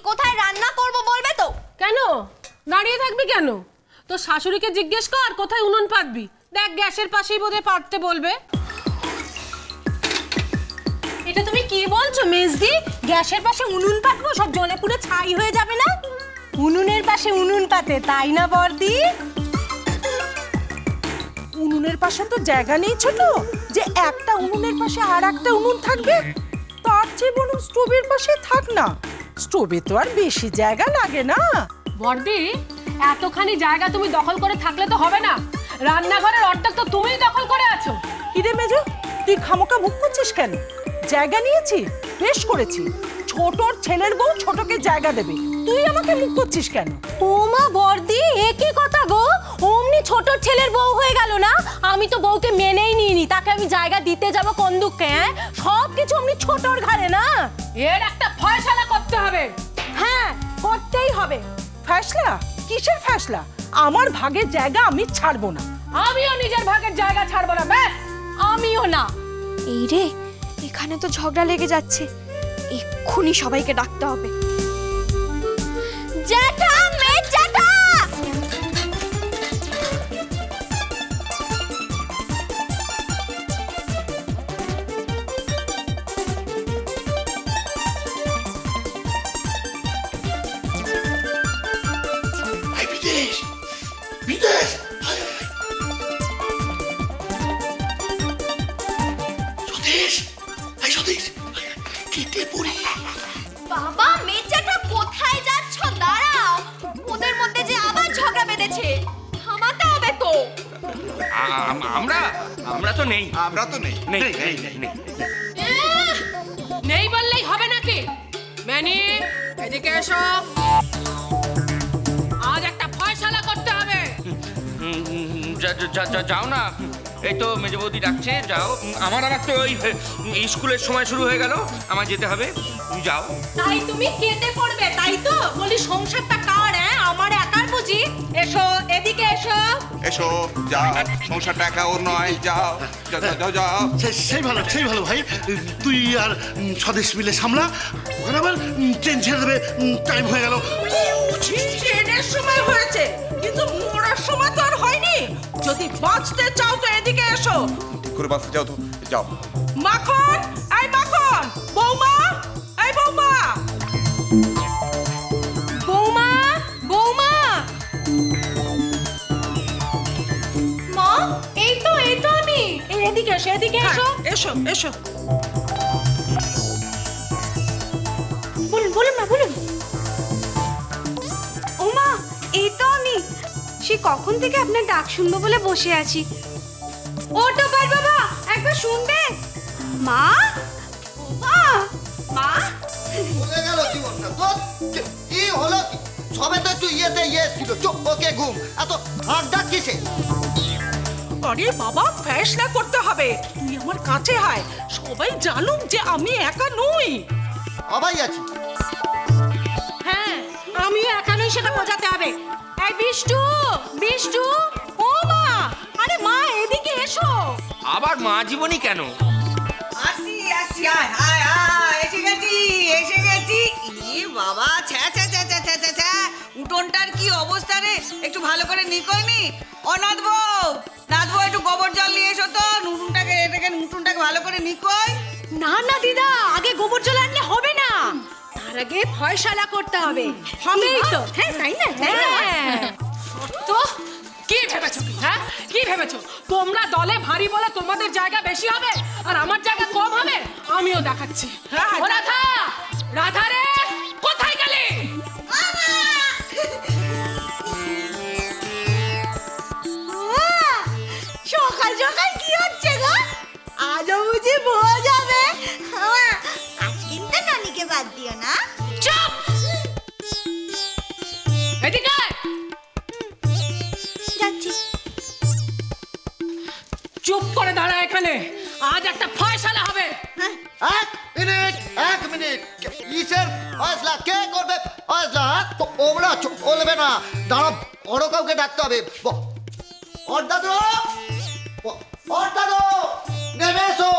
কোথায় রান্না করব বলবে তো? কেন দাঁড়িয়ে থাকবি কেন? তোর শাশুড়িকে জিজ্ঞেস কর কোথায় উনুন পাতবি। দেখ গ্যাসের পাশেই বোধহয় পাততে বলবে। এটা তুমি কি বলছো মেজদি? গ্যাসের পাশে উনুন পাতবো? সব জ্বলে পুড়ে ছাই হয়ে যাবে না? উনুনের পাশে উনুন পাতে, তাই না বর্দি? উনুনের পাশে তো জায়গা নেই ছোট, যে একটা উনুনের পাশে আর একটা উনুন থাকবে। তার চেয়ে বরং স্টোভের পাশে থাক না। স্টোভে তো আর বেশি জায়গা লাগে না। বর্দি, এতখানি জায়গা তুমি দখল করে থাকলে তো হবে না। রান্নাঘরের অর্ধেক তো তুমিই দখল করে আছো। কিরে মেজো, তুই খামোকা মুখ করছিস কেন? জায়গা নিয়েছি, বেশ করেছি। ছোটর ছেলের বউ ছোটকে জায়গা দেবে, তুই আমাকে মুখ করছিস কেন? ও মা বর্দি, একই কথা গো। অমনি ছোট ছেলের বউ হয়ে গেল না? আমি তো বউকে মেনেই নিইনি, তাকে আমি জায়গা দিতে যাব কোন দুঃখে? সব কিছু অমনি ছোটর ঘাড়ে না? এর একটা ফয়সালা করতে হবে। হ্যাঁ, করতেই হবে। ফ্যাসলা? কিসের ফ্যাসলা? আমার ভাগের জায়গা আমি ছাড়বো না। আমিও নিজের ভাগের জায়গা ছাড়বো না। ব্যাস, আমিও না। এই রে, এখানে তো ঝগড়া লেগে যাচ্ছে, এক্ষুনি সবাইকে ডাকতে হবে। জ্যাঠা, মেজ জ্যাঠা! বিদেশ বিদেশ সতীশ, এই সতীশ, কেটে পড়ি। বাবা, মেজ জ্যাঠা কোথায় যাচ্ছ? দাঁড়াও, ওদের মধ্যে যে আবার ঝগড়া বেঁধেছে, থামাতে হবে তো। আমরা তো নেই। আমরা তো নেই। নেই বললেই হবে নাকি? ম্যানি, এদিকে এসো। আজ একটা ফয়সালা করতে হবে। যাও না, এই তো মেজো বৌদি ডাকছে, যাও। আমার তো ওই স্কুলের সময় শুরু হয়ে গেল, আমার যেতে হবে। তুমি যাও। তাই তুমি কেটে পড়বে, তাই তো? বলি সংসারটা কার? আমার একার বুঝি? এসো, এদিকে এসো। এসো, যাও, সংসারটা একা ওর নয়। যাও যাও যাও। সেই ভালো ভাই। তুই আর স্বদেশ মিলে সামলা, ওখানে আবার ট্রেন ছেড়ে দেবে, টাইম হয়ে গেল। ট্রেনের সময় হয়েছে, কিন্তু মরার সময় তো আর হয়নি। যদি বাঁচতে চাও তো এদিকে এসো। ঠিক করে বাঁচতে চাও তো যাও। মাখন, এই মাখন! বৌমা, এই বৌমা! বৌমা, বৌমা! মা, এই তো আমি। এদিকে এসো, এদিকে এসো। এসো এসো। বলুন মা, বলুন। ও মা, এই তো আমি। সে কখন থেকে আপনার ডাক শুনবো বলে বসে আছি। ও টোপার বাবা, একবার শুনবে? মা, মা, মা! বলে গেল জীবনটা তো কি হলো? সবে তো একটু ইয়ে ছিল, চুপ, ওকে ঘুম। এত হাক ডাক কিসে? আরে বাবা, ফ্যাসলা করতে হবে। তুই আমার কাছে আয়, সবাই জানুক যে আমি একা নই। সবাই আছি। হ্যাঁ, আমিও একা নই, সেটা বোঝাতে হবে। এই বিষ্টু, বিষ্টু! ও মা! আরে মা, এদিকে এসো। আবার মা জীবনী কেন? আসি, আয়, এসে গেছি। ই বাবা, ছ্যা, উঠোনটার কি অবস্থা রে? একটু ভালো করে নিকোয়নি? নাথ বউ, একটু গোবর জল নিয়ে এসো তো। উঠোনটাকে ভালো করে নিকোয়। না না দিদা, আগে গোবর জল আনলে হবে না, তার আগে ফয়সালা করতে হবে। হবেই তো, হ্যাঁ তাই না? হ্যাঁ। তো কি ভেবেছো? হ্যাঁ, কি ভেবেছো? তোমরা দলে ভারী বলে তোমাদের জায়গা বেশি হবে আর আমার জায়গা কম হবে? আমিও দেখাচ্ছি। ও রাধা, রাধা রে, কোথায় গেলে? সকাল সকাল কি হচ্ছে গো? আজও বুঝি বউ যাবে? আজ কিন্তু নানিকে বাদ দিও না। চুপ! এদিকে যাচ্ছি। চুপ করে দাঁড়া এখানে। আজ একটা ফয়সালা হবে। এক মিনিট। কিসের ফয়সলা? কে করবে ফয়সলা? তো ওরা চলবে না। দাঁড়া, বড় কাউকে ডাকতে হবে। দাদু, নেমে এসো।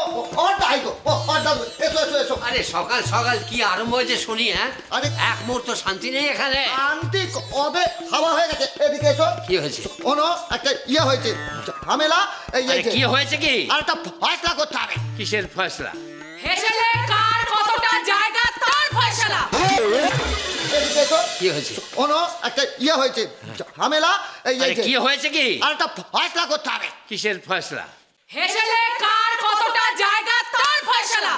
দাদু, এসো। আরে সকাল সকাল কি আরম্ভ হয়েছে শুনি? হ্যাঁ আরে এক মুহূর্ত শান্তি নেই এখানে। শান্তি কবে হাওয়া হয়ে গেছে। এদিকে এসো। কি হয়েছে? শোনো, একটা হয়েছে ঝামেলা। কি হয়েছে কি? আর একটা ফয়সলা করতে হবে। কিসের ফয়সলা? হেসেলে কার কতটা জায়গা তার ফয়সালা। এদিকে এসো। কি হয়েছে? শোনো, একটা হয়েছে ঝামেলা। কি হয়েছে কি? আর একটা ফয়সলা করতে হবে। কিসের ফয়সলা? হেসেলে কার কতটা জায়গা তার ফয়সালা।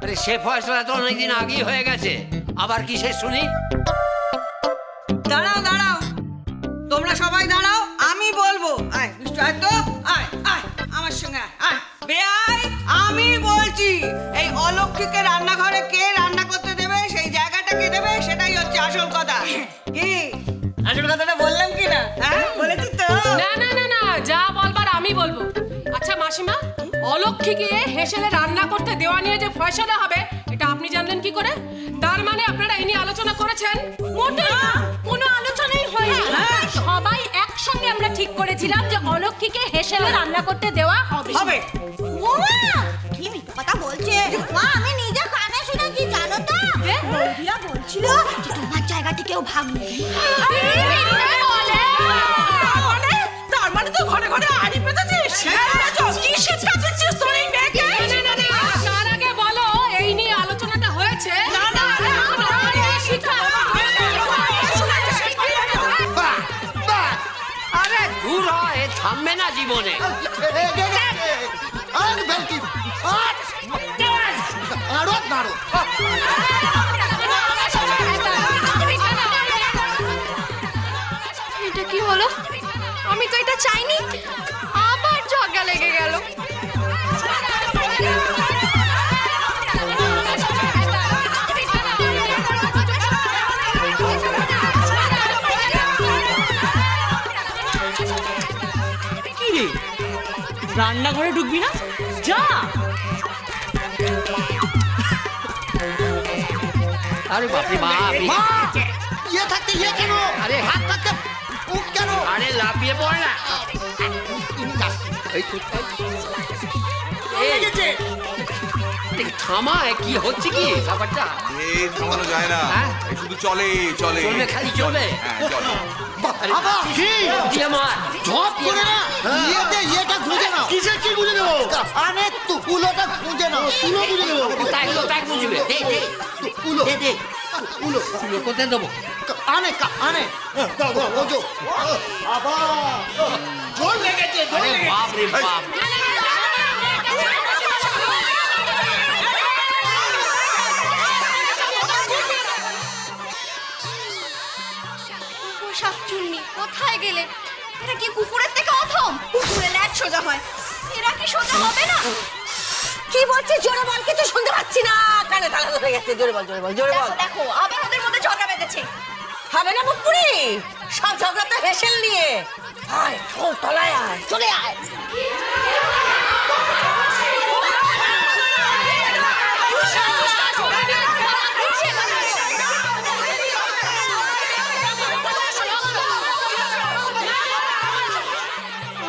আরে সে ফয়সলা তো অনেকদিন আগেই হয়ে গেছে, আবার কিসের শুনি? দাঁড়াও দাঁড়াও, তোমরা সবাই দাঁড়াও, আমি বলবো। আয় বিষ্টু, আয় তো, আয় আয় আমার সঙ্গে আয়। বেআই, আমি বলছি এই অলক্ষীকে রান্নাঘরে কে রান্না করতে দেবে, সেই জায়গাটা কে দেবে, সেটাই হচ্ছে আসল কথা। কি আসল কথাটা বললাম কি না? হ্যাঁ বলেছি তো। না না না না, যা বলবার আমি বলবো। আচ্ছা মাসিমা, অলক্ষীকে হেসেলে রান্না করতে দেওয়া নিয়ে যে ফয়সালা হবে, এটা আপনি জানলেন কি করে? তার মানে আপনারা এই নিয়ে আলোচনা করেছেন? মোটে কোনো আলোচনাই হয়নি। সবাই একসঙ্গে আমরা ঠিক করেছিলাম যে অলক্ষীকে হেসেলে রান্না করতে দেওয়া হবে। ওমা কি মিথ্যা কথা বলছে মা, আমি নিজে কানে শুনেছি জানো তো। বৌদিরা বলছিল যে তোমার জায়গাটি কেউ ভাগ নেই। তার মানে তো ঘরে ঘরে আড়ি পেতেছিস। কি শিক্ষা দিচ্ছিস তোর এই মেয়েকে? তার আগে বলো এই নিয়ে আলোচনাটা হয়েছে? আরে দূর হয়, থামবে না জীবনে। এটা কি হলো? আমি তো এটা চাইনি, আবার ঝগড়া লেগে গেল। কি রে, রান্নাঘরে ঢুকবি না? যা। আরে বাপরে বাপ, থাকতে কেন? আরে হাত থাকতে কেন? আরে লাফিয়ে পড় না। থামা, কি হচ্ছে কি ব্যাপারটা? থামানো যায় না, শুধু চলে চলে চলবে, খালি চলবে। হ্যাঁ চলে। ঝপ করে না, ইয়েটা খুঁজে নাও। কিসের কি খুঁজে নেবো? আনে তুলোটা খুঁজে নাও। তুলো খুঁজে নেবো। কোথায় বুঝবে? তুলো দে তুলো কোথায় দেবো? আনে ওজো আবার জোর লেগেছে। বাপ রে বাপ, শাকচুন্নি কোথায় গেলে? এরা কি কুকুরের থেকে অথম? কুকুরের ল্যাজ সোজা হয়, এরা কি সোজা হবে না? কি বলছিস? জোরে বল, কিছু শুনতে পাচ্ছি না, কানে তালা ধরে গেছে। জোরে বল, জোরে বল, জোরে বল। দেখো আবার ওদের মধ্যে ঝগড়া বেঁধেছে। হবে না মুখপুরি, সব ঝগড়া তো হেসেল নিয়ে। আয় তলায় আয়, চলে আয়।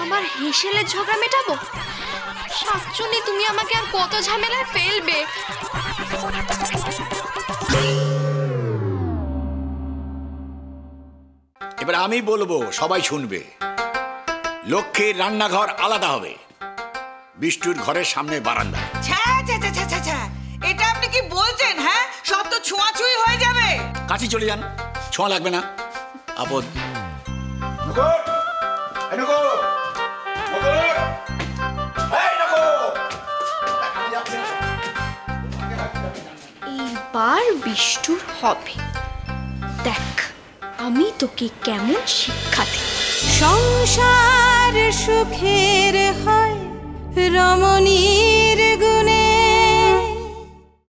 আমার হেসেলের ঝগড়া মেটাবো? শাকচুন্নি, তুমি আমাকে আর কত ঝামেলায় ফেলবে? এবার আমি বলবো, সবাই শুনবে। লক্ষ্মীর রান্নাঘর আলাদা হবে, বিষ্টুর ঘরের সামনে বারান্দা। এটা আপনি কি বলছেন? হ্যাঁ, সব তো ছোঁয়াছুঁই হয়ে যাবে। কাছে চলে যান, ছোঁয়া লাগবে না। আপদ এইবার বিষ্টুর হবে, দেখ আমি তোকে কেমন শিক্ষা দিই। সংসার সুখের হয় রমণী